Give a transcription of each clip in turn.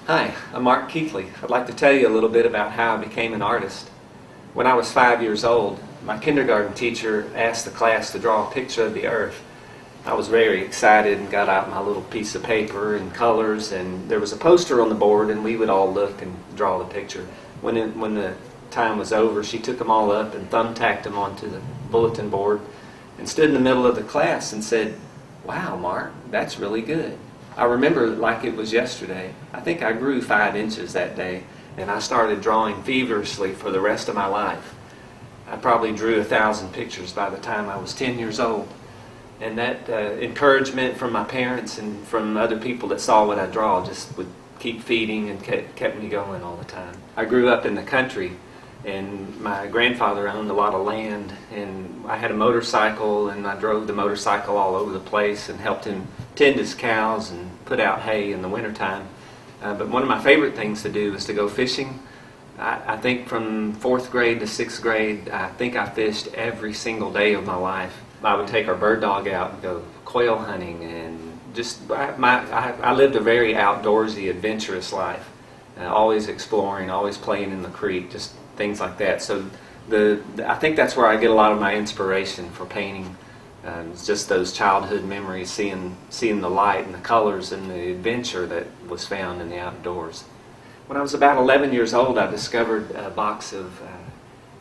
Hi, I'm Mark Keathley. I'd like to tell you a little bit about how I became an artist. When I was 5 years old, my kindergarten teacher asked the class to draw a picture of the earth. I was very excited and got out my little piece of paper and colors, and there was a poster on the board, and we would all look and draw the picture. When the time was over, she took them all up and thumbtacked them onto the bulletin board and stood in the middle of the class and said, "Wow, Mark, that's really good." I remember it like it was yesterday. I think I grew 5 inches that day, and I started drawing feverishly for the rest of my life. I probably drew 1,000 pictures by the time I was 10 years old. And that encouragement from my parents and from other people that saw what I draw just would keep feeding and kept me going all the time. I grew up in the country, and my grandfather owned a lot of land, and I had a motorcycle, and I drove the motorcycle all over the place and helped him tend his cows and put out hay in the wintertime. But one of my favorite things to do was to go fishing. I think from 4th grade to 6th grade, I think I fished every single day of my life. I would take our bird dog out and go quail hunting, and I lived a very outdoorsy, adventurous life. Always exploring, always playing in the creek, just things like that. So I think that's where I get a lot of my inspiration for painting. It's just those childhood memories, seeing the light and the colors and the adventure that was found in the outdoors. When I was about 11 years old, I discovered a box of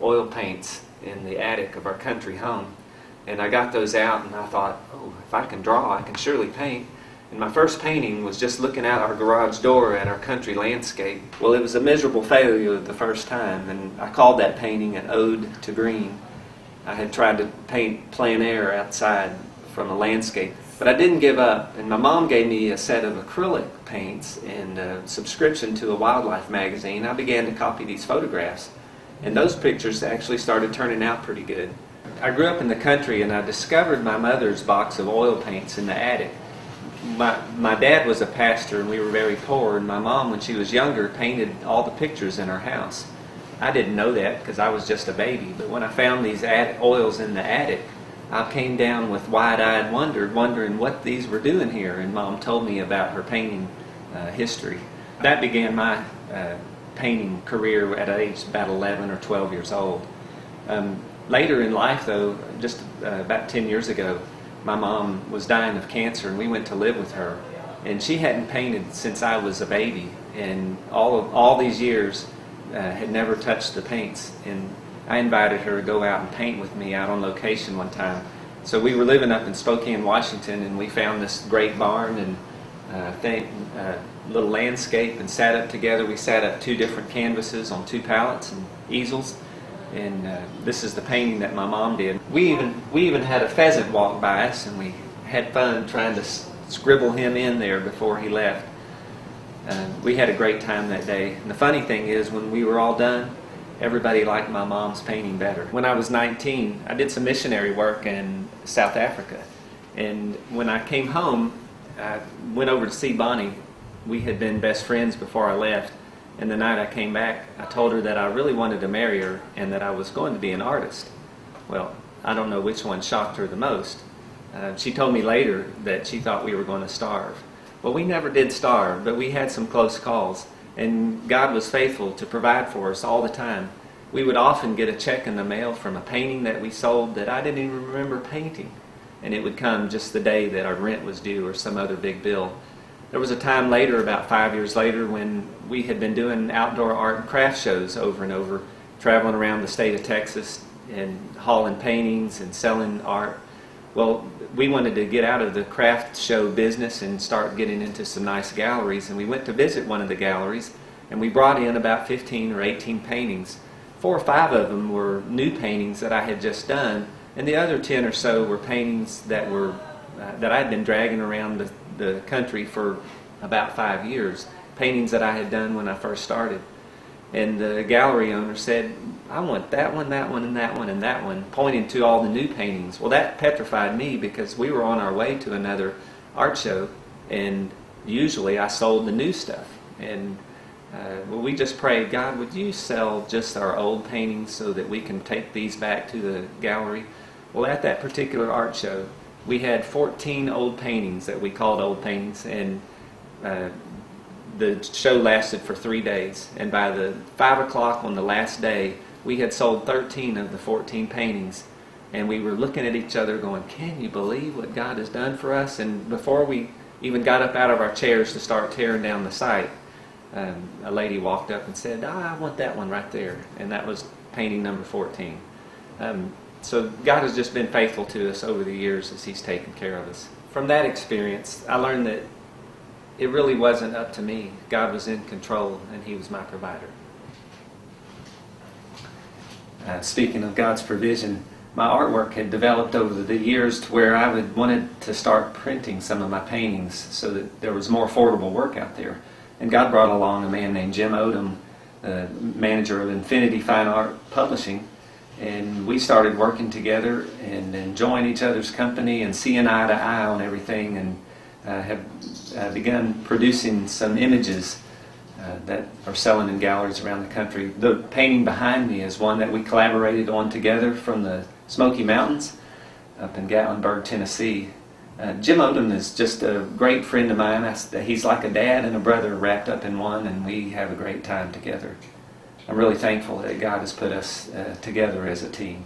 oil paints in the attic of our country home. And I got those out, and I thought, oh, if I can draw, I can surely paint. And my first painting was just looking out our garage door at our country landscape. Well, it was a miserable failure the first time, and I called that painting an ode to green. I had tried to paint plein air outside from a landscape, but I didn't give up, and my mom gave me a set of acrylic paints and a subscription to a wildlife magazine. I began to copy these photographs, and those pictures actually started turning out pretty good. I grew up in the country, and I discovered my mother's box of oil paints in the attic. My dad was a pastor, and we were very poor, and my mom, when she was younger, painted all the pictures in our house. I didn't know that because I was just a baby, but when I found these oils in the attic, I came down with wide-eyed wonder, wondering what these were doing here, and Mom told me about her painting history. That began my painting career at age about 11 or 12 years old. Later in life, though, just about 10 years ago, my mom was dying of cancer, and we went to live with her. And she hadn't painted since I was a baby, and all these years had never touched the paints. And I invited her to go out and paint with me out on location one time. So we were living up in Spokane, Washington, and we found this great barn and little landscape and sat up together. We sat up 2 different canvases on 2 pallets and easels. And this is the painting that my mom did. We even had a pheasant walk by us, and we had fun trying to scribble him in there before he left. We had a great time that day. And the funny thing is, when we were all done, everybody liked my mom's painting better. When I was 19, I did some missionary work in South Africa. And when I came home, I went over to see Bonnie. We had been best friends before I left. And the night I came back, I told her that I really wanted to marry her and that I was going to be an artist. Well, I don't know which one shocked her the most. She told me later that she thought we were going to starve. Well, we never did starve, but we had some close calls. And God was faithful to provide for us all the time. We would often get a check in the mail from a painting that we sold that I didn't even remember painting. And it would come just the day that our rent was due or some other big bill. There was a time later, about 5 years later, when we had been doing outdoor art and craft shows over and over, traveling around the state of Texas and hauling paintings and selling art. Well, we wanted to get out of the craft show business and start getting into some nice galleries, and we went to visit one of the galleries, and we brought in about 15 or 18 paintings. 4 or 5 of them were new paintings that I had just done, and the other 10 or so were paintings that I had been dragging around the country for about 5 years, paintings that I had done when I first started. And the gallery owner said, "I want that one, and that one, and that one," pointing to all the new paintings. Well, that petrified me because we were on our way to another art show, and usually I sold the new stuff. And we just prayed, "God, would you sell just our old paintings so that we can take these back to the gallery?" Well, at that particular art show, we had 14 old paintings that we called old paintings, and the show lasted for 3 days, and by the 5 o'clock on the last day, we had sold 13 of the 14 paintings, and we were looking at each other going, can you believe what God has done for us? And before we even got up out of our chairs to start tearing down the site, a lady walked up and said, I want that one right there, and that was painting number 14. So God has just been faithful to us over the years as He's taken care of us. From that experience, I learned that it really wasn't up to me. God was in control, and He was my provider. Speaking of God's provision, my artwork had developed over the years to where I wanted to start printing some of my paintings so that there was more affordable work out there. And God brought along a man named Jim Odom, manager of Infinity Fine Art Publishing, and we started working together and enjoying each other's company and seeing eye to eye on everything, and have begun producing some images that are selling in galleries around the country. The painting behind me is one that we collaborated on together from the Smoky Mountains up in Gatlinburg, Tennessee. Jim Odom is just a great friend of mine. He's like a dad and a brother wrapped up in one, and we have a great time together. I'm really thankful that God has put us together as a team.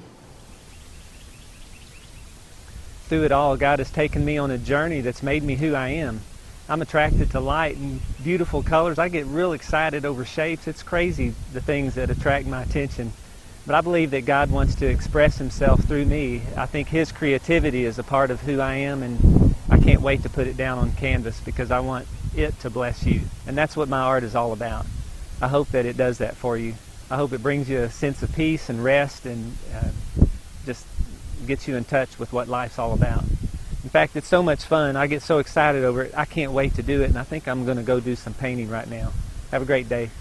Through it all, God has taken me on a journey that's made me who I am. I'm attracted to light and beautiful colors. I get real excited over shapes. It's crazy, the things that attract my attention. But I believe that God wants to express Himself through me. I think His creativity is a part of who I am, and I can't wait to put it down on canvas because I want it to bless you. And that's what my art is all about. I hope that it does that for you. I hope it brings you a sense of peace and rest, and just gets you in touch with what life's all about. In fact, it's so much fun. I get so excited over it. I can't wait to do it, and I think I'm going to go do some painting right now. Have a great day.